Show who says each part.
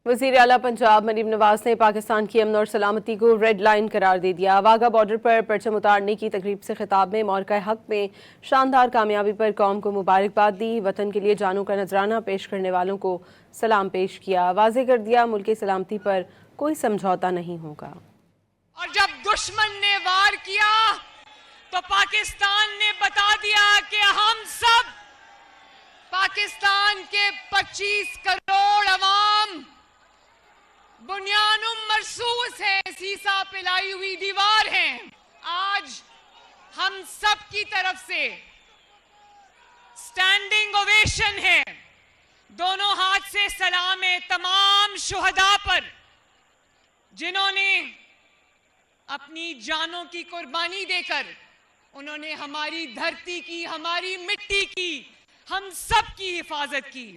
Speaker 1: वज़ीर आला पंजाब मरीम नवाज ने पाकिस्तान की अमन और सलामती को रेड लाइन करार दे दिया। वाघा बॉर्डर पर परचम उतारने की तकरीब से खिताब में मौक़ा हक में शानदार कामयाबी पर कौम को मुबारकबाद दी। वतन के लिए जानों का नजराना पेश करने वालों को सलाम पेश किया। वाज़े कर दिया मुल्क की सलामती पर कोई समझौता नहीं होगा।
Speaker 2: और जब दुश्मन ने वार किया तो पाकिस्तान ने बता दिया कि हम सब पाकिस्तान के 25 करोड़ अवाम बुनियानुम मरसूस है, सीसा पिलाई हुई दीवार है। आज हम सब की तरफ से स्टैंडिंग ओवेशन है। दोनों हाथ से सलाम है तमाम शुहदा पर जिन्होंने अपनी जानों की कुर्बानी देकर उन्होंने हमारी धरती की, हमारी मिट्टी की, हम सब की हिफाजत की।